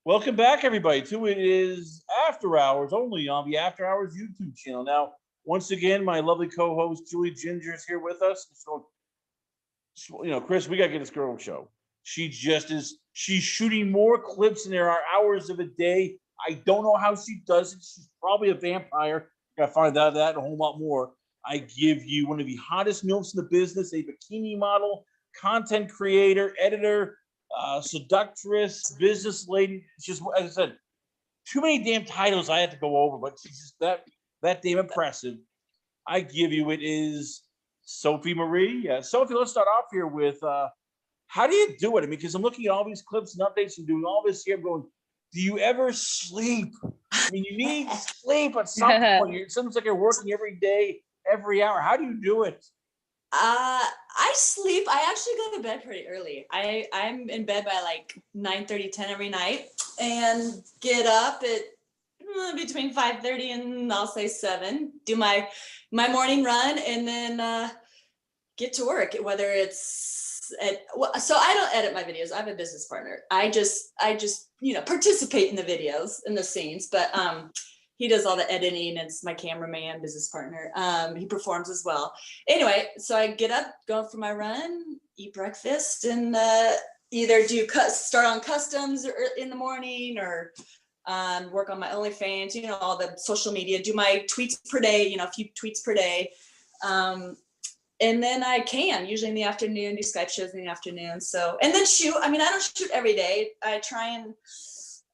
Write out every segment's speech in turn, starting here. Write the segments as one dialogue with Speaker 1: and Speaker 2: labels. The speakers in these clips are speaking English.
Speaker 1: Welcome back, everybody, to It Is After Hours, only on the After Hours YouTube channel. Now, once again, my lovely co-host, Julie Ginger, is here with us. So, Chris, we got to get this girl on show. She just is, she's shooting more clips than there are hours of a day. I don't know how she does it. She's probably a vampire. Got to find out that and a whole lot more. I give you one of the hottest milfs in the business, a bikini model, content creator, editor, seductress, business lady. It's just, as I said, too many damn titles I had to go over, but she's just that damn impressive. I give you, it is Sophie Marie. Sophie, let's start off here with how do you do it? I mean, because I'm looking at all these clips and updates and doing all this here. I'm going, do you ever sleep? I mean, you need sleep at some point. It seems like you're working every day, every hour. How do you do it?
Speaker 2: I sleep. I actually go to bed pretty early. I'm in bed by like 9:30, 10 every night, and get up at between 5:30 and I'll say 7. Do my morning run, and then get to work. Whether it's so I don't edit my videos. I have a business partner. I just participate in the videos, in the scenes, but he does all the editing, and it's my cameraman, business partner. He performs as well. Anyway, so I get up, go for my run, eat breakfast, and either start on customs in the morning, or work on my OnlyFans, all the social media, do my tweets per day, a few tweets per day. And then I can usually in the afternoon do Skype shows in the afternoon. So, and then shoot. I mean, I don't shoot every day. I try and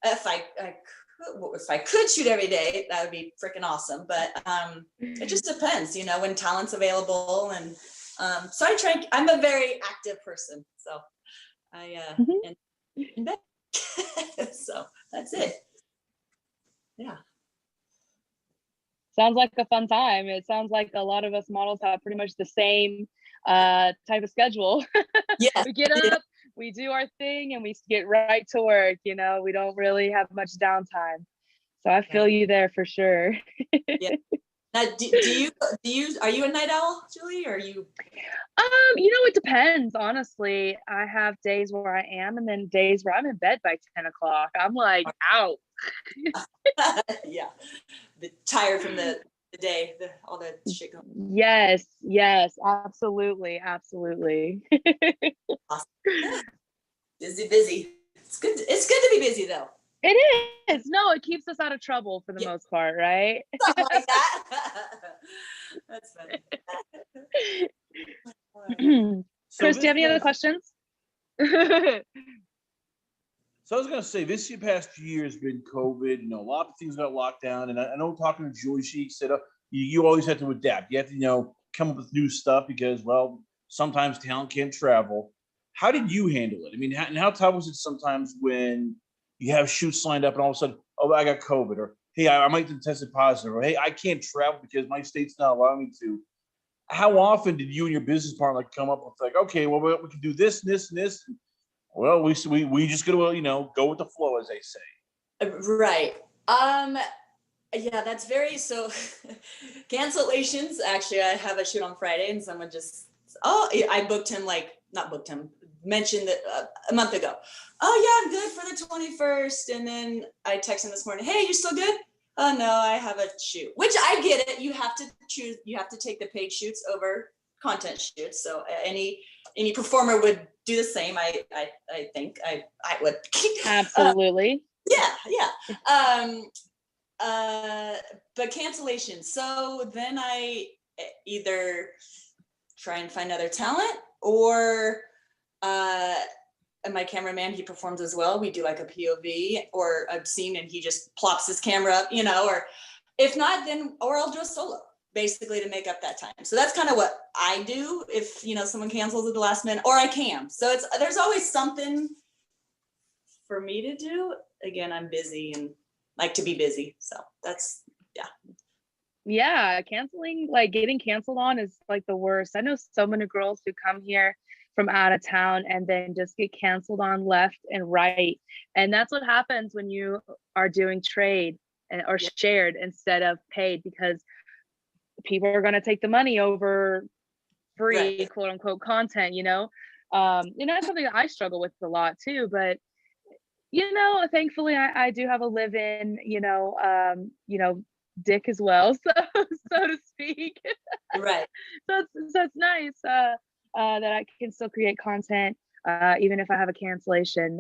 Speaker 2: if I could shoot every day, that would be freaking awesome. But it just depends, when talent's available. And so I'm a very active person. So I in bed. So that's it. Yeah.
Speaker 3: Sounds like a fun time. It sounds like a lot of us models have pretty much the same type of schedule.
Speaker 2: Yeah.
Speaker 3: We get up, we do our thing, and we get right to work. We don't really have much downtime. So I feel you there for sure.
Speaker 2: Yeah. Now, are you a night owl, Julie, or are you?
Speaker 3: It depends. Honestly, I have days where I am, and then days where I'm in bed by 10 o'clock. I'm like out.
Speaker 2: Yeah. Tired from the day, all the shit going on.
Speaker 3: Yes, absolutely.
Speaker 2: Awesome. Busy. It's good to be busy though.
Speaker 3: It is. No, it keeps us out of trouble for the most part, right?
Speaker 2: Something like that. That's funny.
Speaker 3: Chris, do you have any other questions?
Speaker 1: So I was going to say, this past year has been COVID. A lot of things got locked down. And I know talking to Julie, she said, you always have to adapt. You have to, come up with new stuff because, well, sometimes talent can't travel. How did you handle it? I mean, how tough was it sometimes when you have shoots lined up and all of a sudden, oh, I got COVID, or hey, I might have tested positive, or hey, I can't travel because my state's not allowing me to. How often did you and your business partner come up with like, okay, well, we can do this, and this, and this? Well, we just gotta, go with the flow, as they say.
Speaker 2: Right. Yeah, that's very so. Cancellations. Actually, I have a shoot on Friday, and someone I mentioned that a month ago. Oh yeah, I'm good for the 21st, and then I text him this morning. Hey, you still good? Oh no, I have a shoot. Which I get it. You have to choose. You have to take the paid shoots over content shoots. So any performer would do the same. I think I would.
Speaker 3: Absolutely.
Speaker 2: Yeah. But cancellation. So then I either try and find other talent, or and my cameraman, he performs as well. We do like a POV or a scene, and he just plops his camera up, or if not, then, or I'll do a solo basically to make up that time. So that's kind of what I do if, someone cancels at the last minute, or I can. So there's always something for me to do. Again, I'm busy and like to be busy. So that's, yeah.
Speaker 3: Yeah. Canceling, like getting canceled on is like the worst. I know so many girls who come here from out of town and then just get canceled on left and right. And that's what happens when you are doing trade or shared instead of paid, because people are going to take the money over free, quote unquote, content, and that's something that I struggle with a lot too. But Thankfully I do have a live-in, dick as well, so to speak.
Speaker 2: Right.
Speaker 3: So it's nice that I can still create content even if I have a cancellation.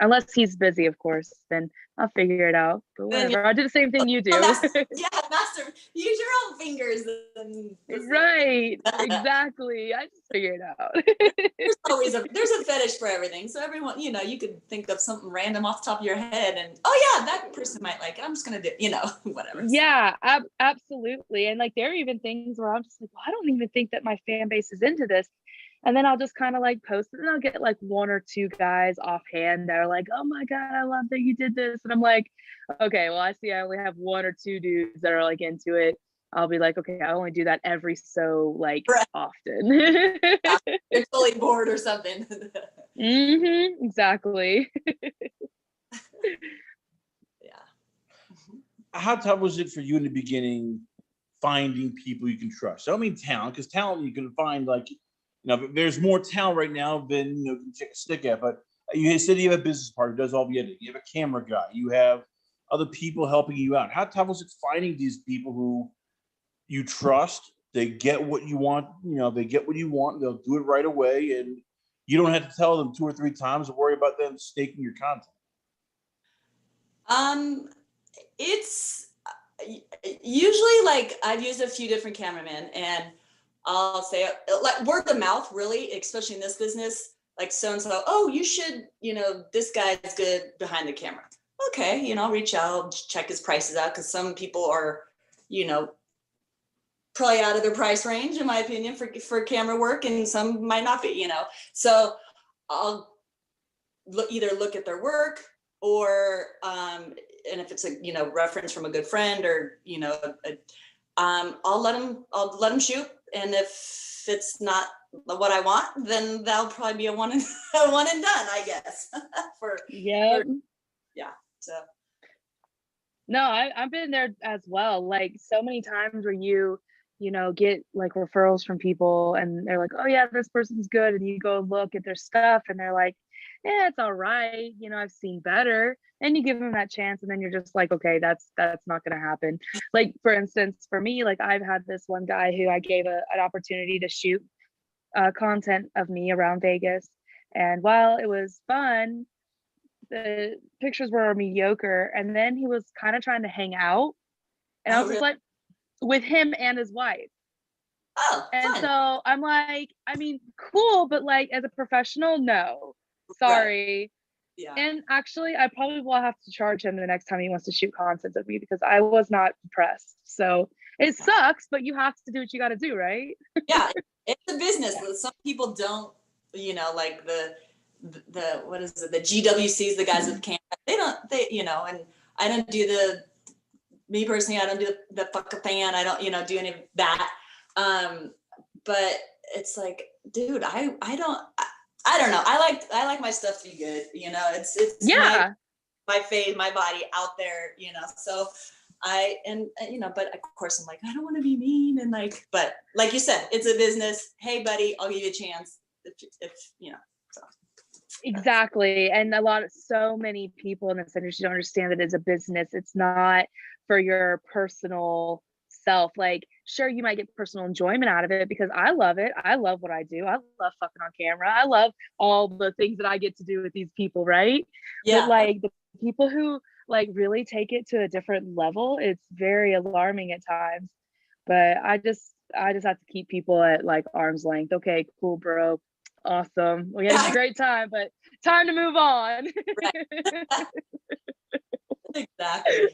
Speaker 3: Unless he's busy, of course, then I'll figure it out. But
Speaker 2: Then
Speaker 3: whatever. I'll do the same thing you do.
Speaker 2: master, use your own fingers.
Speaker 3: Right. Exactly. I just figure it out.
Speaker 2: There's a fetish for everything. So everyone, you could think of something random off the top of your head and, oh yeah, that person might like it. I'm just gonna do, whatever.
Speaker 3: Yeah, absolutely. And like there are even things where I'm just like, well, I don't even think that my fan base is into this. And then I'll just kind of like post it and I'll get like one or two guys offhand that are like, oh my God, I love that you did this. And I'm like, okay, well, I see I only have one or two dudes that are like into it. I'll be like, okay, I only do that every so like often.
Speaker 2: You're totally bored or something.
Speaker 3: Exactly.
Speaker 2: Yeah.
Speaker 1: How tough was it for you in the beginning finding people you can trust? I don't mean talent, because talent you can find like, there's more talent right now than you can take a stick at. But you said you have a business partner who does all the editing. You have a camera guy. You have other people helping you out. How tough was it finding these people who you trust? They get what you want. They get what you want. They'll do it right away, and you don't have to tell them 2 or 3 times to worry about them staking your content.
Speaker 2: It's usually like I've used a few different cameramen, and I'll say like word of mouth, really, especially in this business, like so-and-so, oh, you should, this guy's good behind the camera. Okay, I'll reach out, check his prices out, because some people are, probably out of their price range, in my opinion, for camera work, and some might not be, So I'll either look at their work or, and if it's a, reference from a good friend or, I'll let them shoot. And if it's not what I want, then that'll probably be a one and done, I guess.
Speaker 3: Yeah.
Speaker 2: So.
Speaker 3: No, I've been there as well. Like so many times where you get like referrals from people and they're like, oh yeah, this person's good. And you go look at their stuff and they're like, yeah, it's all right. I've seen better. And you give them that chance. And then you're just like, okay, that's not going to happen. Like, for instance, for me, like I've had this one guy who I gave an opportunity to shoot content of me around Vegas. And while it was fun, the pictures were mediocre. And then he was kind of trying to hang out. And I was just like, with him and his wife.
Speaker 2: Oh,
Speaker 3: and
Speaker 2: fun.
Speaker 3: So I'm like, I mean, cool, but like as a professional, no, sorry.
Speaker 2: Right. Yeah.
Speaker 3: And actually, I probably will have to charge him the next time he wants to shoot content with me because I was not impressed. So it sucks, but you have to do what you got to do, right?
Speaker 2: Yeah, it's a business. Some people don't, like the what is it? The GWCs, the guys with camera. And I don't do me personally, I don't do the fuck a fan. I don't, do any of that. But it's like, dude, I don't know. I like my stuff to be good. It's my face, my body out there, so but of course I'm like, I don't want to be mean. And like, but like you said, it's a business. Hey buddy, I'll give you a chance. If so.
Speaker 3: Exactly. And so many people in this industry don't understand that it's a business. It's not for your personal self. Like, sure, you might get personal enjoyment out of it because I love it. I love what I do. I love fucking on camera. I love all the things that I get to do with ththese people, right?
Speaker 2: Yeah.
Speaker 3: But like the people who like really take it to a different level, it's very alarming at times. But I just have to keep people at like arm's length. Okay, cool, bro. Awesome. We had a great time, but time to move on.
Speaker 2: Right. Exactly.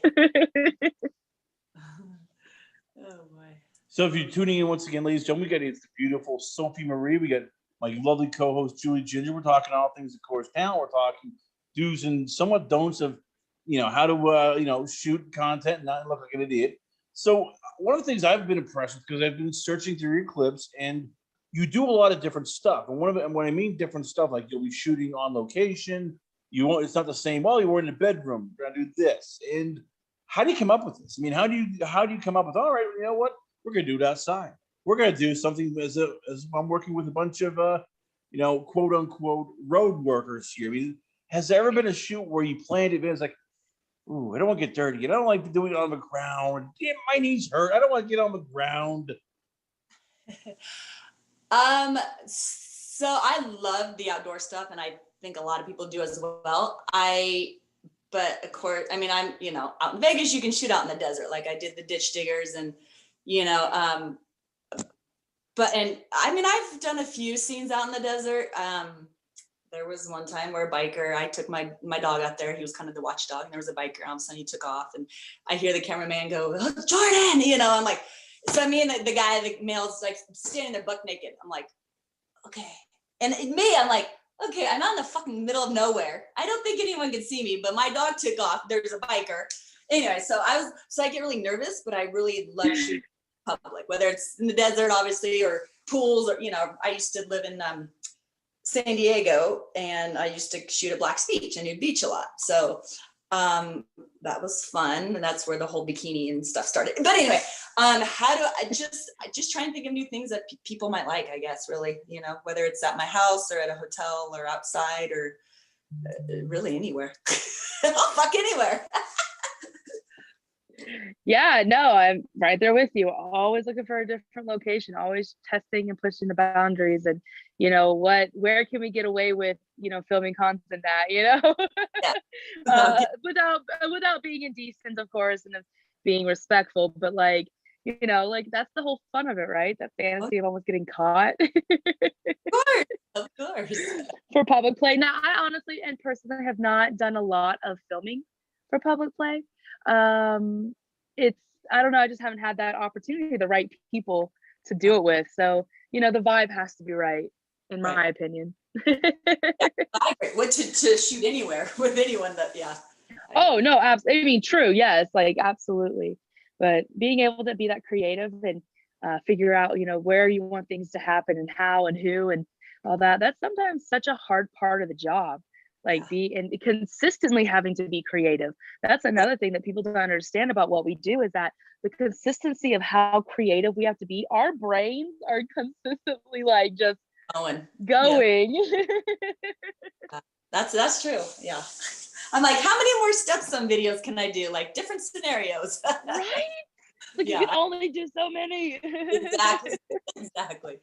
Speaker 2: Oh boy.
Speaker 1: So if you're tuning in once again, ladies and gentlemen, we got it's the beautiful Sophie Marie. We got my lovely co-host Julie Ginger. We're talking all things, of course. Now we're talking do's and somewhat don'ts of how to shoot content and not look like an idiot. So one of the things I've been impressed with, because I've been searching through your clips, and you do a lot of different stuff. And when I mean different stuff, like you'll be shooting on location. It's not the same. Well, you were in the bedroom. We're gonna do this. And how do you come up with this? I mean, how do you come up with? All right, you know what? We're gonna do it outside. We're gonna do something as I'm working with a bunch of quote unquote road workers here. I mean, has there ever been a shoot where you planned it and it's like, ooh, I don't want to get dirty. I don't like doing it on the ground. Damn, my knees hurt. I don't want to get on the ground.
Speaker 2: So I love the outdoor stuff, and I think a lot of people do as well. But of course, I mean, I'm, out in Vegas, you can shoot out in the desert. Like I did the ditch diggers and, and I mean, I've done a few scenes out in the desert. There was one time where a biker, I took my dog out there. He was kind of the watchdog, and there was a biker. All of a sudden he took off, and I hear the cameraman go, oh, Jordan, I'm like, so me and the guy, the male's like standing there buck naked. I'm like, okay. And me, I'm like, okay, I'm out in the fucking middle of nowhere. I don't think anyone can see me, but my dog took off. There's a biker. Anyway, so I get really nervous, but I really love shooting public, whether it's in the desert, obviously, or pools, or, I used to live in San Diego, and I used to shoot at Black's Beach, a nude beach a lot. So that was fun, and that's where the whole bikini and stuff started. But anyway, how do I just try and think of new things that people might like, I guess, really, whether it's at my house or at a hotel or outside or really anywhere. I'll fuck anywhere.
Speaker 3: Yeah, no, I'm right there with you. Always looking for a different location, always testing and pushing the boundaries, and where can we get away with filming content at,
Speaker 2: Yeah.
Speaker 3: without being indecent, of course, and being respectful, but like that's the whole fun of it, right? That fantasy of almost getting caught.
Speaker 2: Of course.
Speaker 3: For public play. Now, I honestly and personally have not done a lot of filming for public play. I don't know, I just haven't had that opportunity, the right people to do it with. So, the vibe has to be right, in my opinion.
Speaker 2: What to shoot anywhere with anyone that, yeah.
Speaker 3: Oh, no, absolutely. I mean, true. Yes, like absolutely. But being able to be that creative and figure out, where you want things to happen and how and who and all that, that's sometimes such a hard part of the job. Like and consistently having to be creative. That's another thing that people don't understand about what we do, is that the consistency of how creative we have to be. Our brains are consistently like just going.
Speaker 2: Yeah. That's true. Yeah. I'm like, how many more steps on videos can I do? Like different scenarios.
Speaker 3: Right? Like you can only do so many.
Speaker 2: Exactly.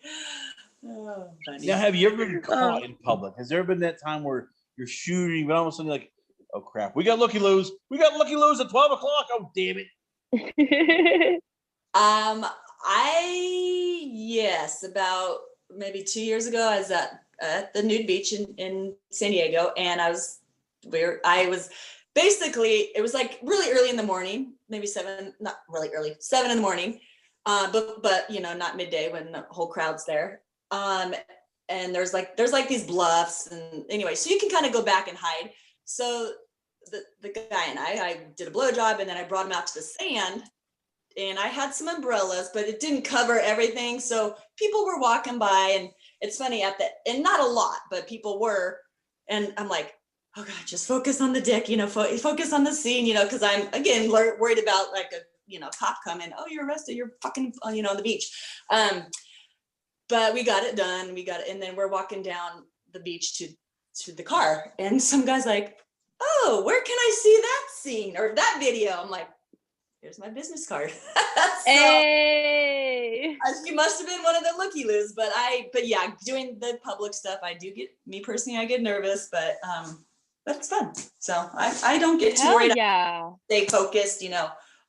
Speaker 2: Oh,
Speaker 1: now, have you ever been caught in public? Has there ever been that time where you're shooting, but all of a sudden you're like, oh crap, we got looky loos. We got looky loos at 12 o'clock. Oh, damn it.
Speaker 2: Yes, about maybe 2 years ago, I was at the nude beach in San Diego, and I was basically, it was like really early in the morning, maybe 7, not really early, 7 in the morning, but not midday when the whole crowd's there. And there's like these bluffs, and anyway, so you can kind of go back and hide. So the guy and I did a blowjob, and then I brought him out to the sand, and I had some umbrellas, but it didn't cover everything. So people were walking by, and it's funny and not a lot, but people were, and I'm like, oh God, just focus on the dick, focus on the scene, because I'm again worried about like a cop coming. Oh, you're arrested. You're fucking on the beach. But we got it done. And then we're walking down the beach to the car, and some guy's like, oh, where can I see that scene or that video? I'm like, here's my business card.
Speaker 3: Hey.
Speaker 2: You must have been one of the looky-loos, but yeah, doing the public stuff, I get nervous, but it's fun. So I don't get too worried.
Speaker 3: Yeah.
Speaker 2: Stay focused,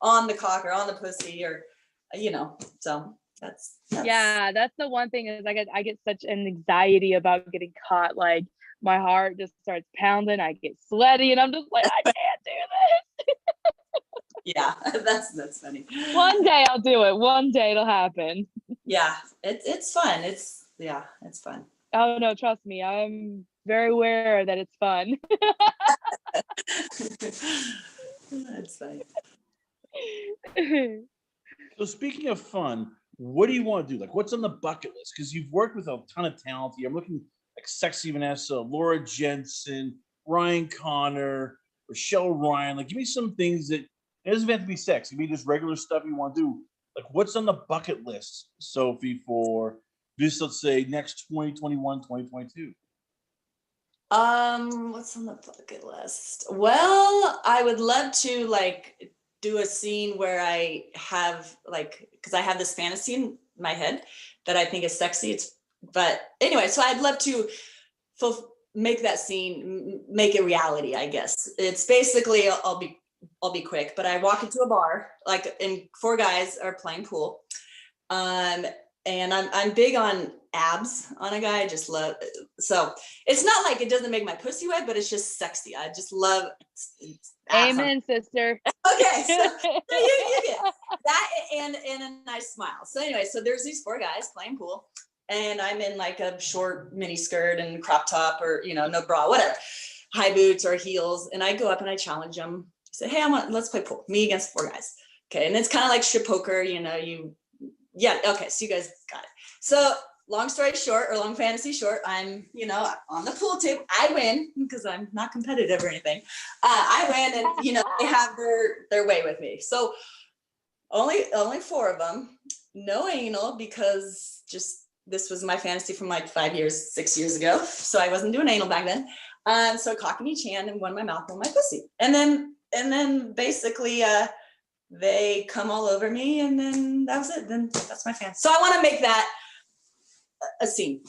Speaker 2: on the cock or on the pussy or, so that's
Speaker 3: that's the one thing is I get such an anxiety about getting caught. Like my heart just starts pounding. I get sweaty, and I'm just like, I can't do this.
Speaker 2: Yeah, that's funny.
Speaker 3: One day I'll do it. One day it'll happen.
Speaker 2: Yeah, it's fun. It's fun.
Speaker 3: Oh no, trust me, I'm very aware that it's fun.
Speaker 2: That's funny.
Speaker 1: So speaking of fun, what do you want to do? Like, what's on the bucket list? Because you've worked with a ton of talent here. I'm looking like Sexy Vanessa, Laura Jensen, Ryan Connor, Rochelle Ryan. Like, give me some things that it doesn't have to be sex. It can be just regular stuff you want to do. Like, what's on the bucket list, Sophie, for this, let's say, next 2021, 2022?
Speaker 2: What's on the bucket list? Well, I would love to like do a scene where I have like, because I have this fantasy in my head that I think is sexy. But anyway, so I'd love to make that scene, make it reality, I guess. It's basically, I'll be quick, but I walk into a bar, like, and 4 guys are playing pool. And I'm big on abs on a guy. I just love, so it's not like it doesn't make my pussy wet, but it's just sexy. I just love
Speaker 3: Amen, sister.
Speaker 2: Okay, so you get that and a nice smile. So anyway, so there's these 4 guys playing pool, and I'm in like a short mini skirt and crop top, or no bra, whatever, high boots or heels, and I go up and I challenge them. I say, hey, let's play pool, me against 4 guys. Okay, and it's kind of like strip poker, yeah, okay, so you guys got it. So long story short, or long fantasy short, I'm, on the pool table. I win because I'm not competitive or anything. I win, and they have their way with me. So only 4 of them, no anal, because just this was my fantasy from like 6 years ago. So I wasn't doing anal back then. So cock in each hand, and one in my mouth, one in my pussy, and then basically they come all over me, and then that was it. Then that's my fantasy. So I want to make that a scene.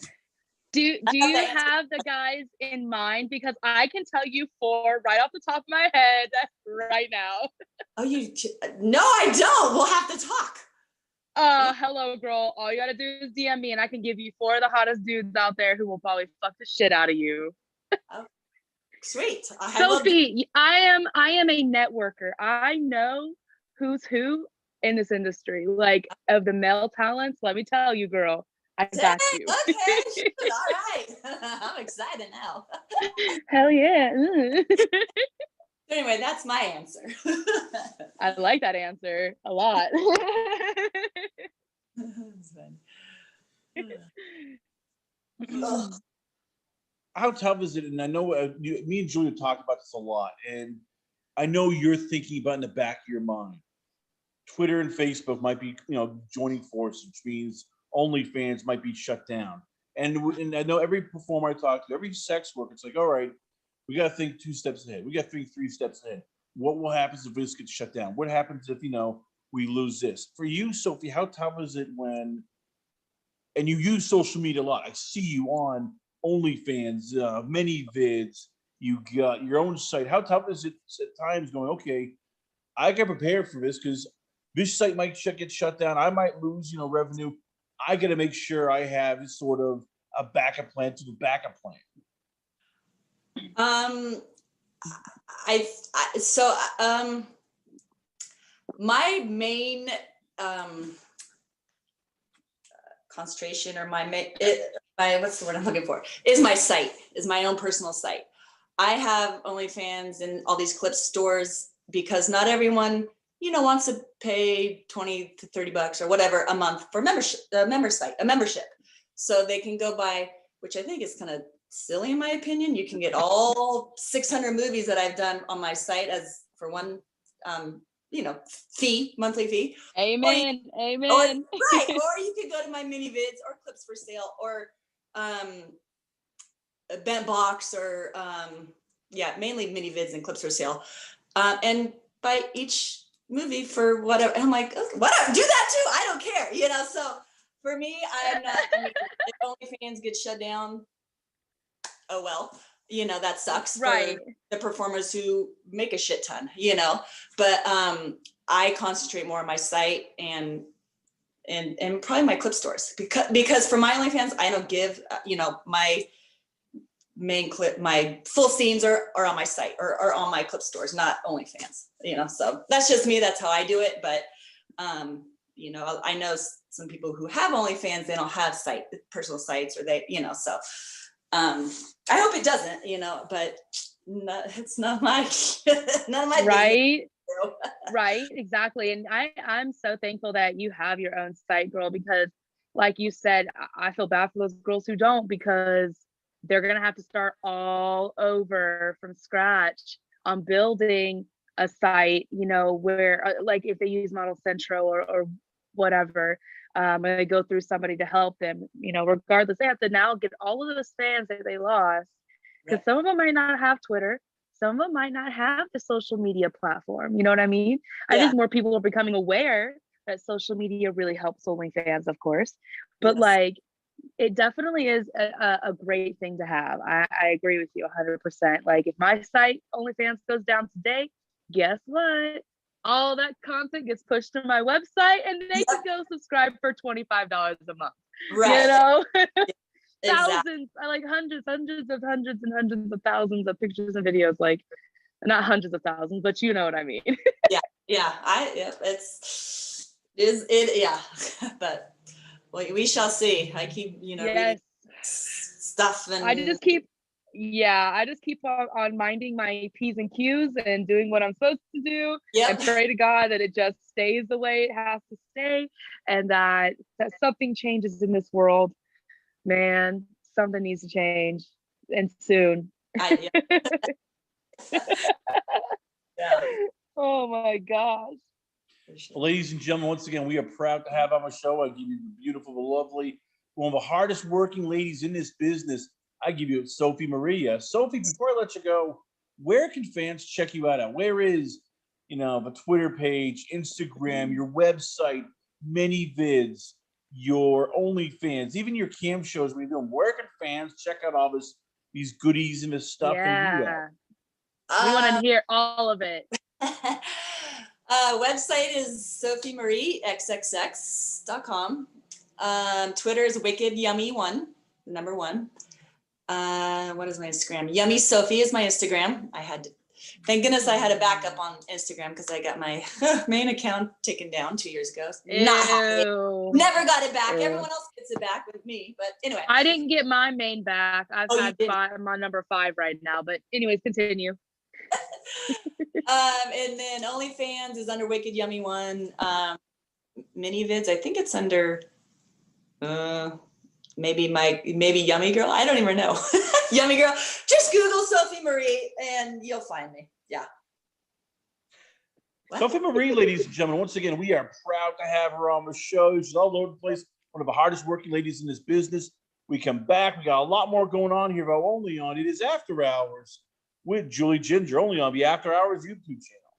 Speaker 3: Do you have the guys in mind? Because I can tell you 4 right off the top of my head right now.
Speaker 2: Oh, no, I don't. We'll have to talk.
Speaker 3: Hello, girl. All you gotta do is DM me, and I can give you 4 of the hottest dudes out there who will probably fuck the shit out of you.
Speaker 2: Oh, sweet.
Speaker 3: Sophie, I am a networker. I know who's who in this industry. Like, of the male talents, let me tell you, girl, I got you.
Speaker 2: Okay, all right. I'm excited now.
Speaker 3: Hell yeah.
Speaker 2: Anyway, that's my answer.
Speaker 3: I like that answer a lot.
Speaker 1: How tough is it? And I know me and Julia talk about this a lot, and I know you're thinking about in the back of your mind, Twitter and Facebook might be, joining forces, which means OnlyFans might be shut down. And I know every performer I talk to, every sex worker, it's like, all right, we got to think 2 steps ahead. We got to think 3 steps ahead. What will happen if this gets shut down? What happens if, we lose this? For you, Sophie, how tough is it when, and you use social media a lot. I see you on OnlyFans, many vids, you got your own site. How tough is it at times going, okay, I get prepared for this because this site might get shut down. I might lose, revenue. I got to make sure I have sort of a backup plan to the backup plan.
Speaker 2: My main concentration, or what's the word I'm looking for, is my site, is my own personal site. I have OnlyFans and all these clip stores because not everyone, wants to pay $20 to $30 or whatever a month for a membership. So they can go by, which I think is kind of silly in my opinion. You can get all 600 movies that I've done on my site as for one, monthly fee.
Speaker 3: Amen. Amen.
Speaker 2: Right. Or you could go to my mini vids or clips for sale, or a bent box, or mainly mini vids and clips for sale. And buy each movie for whatever. And I'm like, okay, whatever, do that too. I don't care. So for me, I'm not, if OnlyFans gets shut down, oh well, that sucks
Speaker 3: right.
Speaker 2: for the performers who make a shit ton, but I concentrate more on my site and probably my clip stores, because for my OnlyFans, I don't give, my main clip, my full scenes are on my site or on my clip stores, not OnlyFans, so that's just me. That's how I do it. But, I know some people who have OnlyFans, they don't have personal sites, or they, so I hope it doesn't, but it's not my, none of my
Speaker 3: right. Right, exactly. And I'm so thankful that you have your own site, girl, because like you said, I feel bad for those girls who don't, because they're gonna have to start all over from scratch on building a site, where like if they use Model Central or whatever, and they go through somebody to help them, regardless, they have to now get all of those fans that they lost because some of them might not have Twitter. Some of them might not have the social media platform. You know what I mean? I
Speaker 2: Yeah.
Speaker 3: think more people are becoming aware that social media really helps OnlyFans, of course. But
Speaker 2: Yes.
Speaker 3: like, it definitely is a great thing to have. I agree with you 100%. Like, if my site OnlyFans goes down today, guess what? All that content gets pushed to my website, and they can go subscribe for $25 a month.
Speaker 2: Right.
Speaker 3: You know,
Speaker 2: Exactly.
Speaker 3: thousands, I like hundreds and hundreds of thousands of pictures and videos. Like, not hundreds of thousands, but you know what I mean.
Speaker 2: Yeah. It's yeah. But we shall see. I keep, reading
Speaker 3: Yes.
Speaker 2: stuff, and
Speaker 3: I just keep on minding my P's and Q's and doing what I'm supposed to do,
Speaker 2: Yep.
Speaker 3: and pray to God that it just stays the way it has to stay, and that something changes in this world. Man, something needs to change, and soon.
Speaker 2: Yeah. Yeah.
Speaker 3: Oh my gosh.
Speaker 1: Well, ladies and gentlemen, once again, we are proud to have on our show. I give you the beautiful, the lovely, one of the hardest working ladies in this business. I give you Sophie Marie. Sophie, before I let you go, where can fans check you out at? Where is, the Twitter page, Instagram, your website, many vids, your OnlyFans, even your cam shows when you're doing? Where can fans check out all these goodies and this stuff that you have?
Speaker 3: We want to hear all of it.
Speaker 2: Website is SophieMarieXXX.com. Twitter is wickedyummy1, number 1. What is my Instagram? Yummy Sophie is my Instagram. Thank goodness I had a backup on Instagram, because I got my main account taken down 2 years ago. Not happy. Never got it back.
Speaker 3: Ew.
Speaker 2: Everyone else gets it back with me. But anyway.
Speaker 3: I didn't get my main back. I've had
Speaker 2: you
Speaker 3: 5. I'm on number 5 right now. But anyways, continue.
Speaker 2: And then OnlyFans is under Wicked Yummy 1. Mini vids, I think it's under maybe Yummy Girl. I don't even know. Yummy Girl. Just Google Sophie Marie and you'll find me. Yeah. What?
Speaker 1: Sophie Marie, ladies and gentlemen, once again, we are proud to have her on the show. She's all over the place, one of the hardest working ladies in this business. We come back. We got a lot more going on here, but only on It Is After Hours with Julie Ginger, only on the After Hours YouTube channel.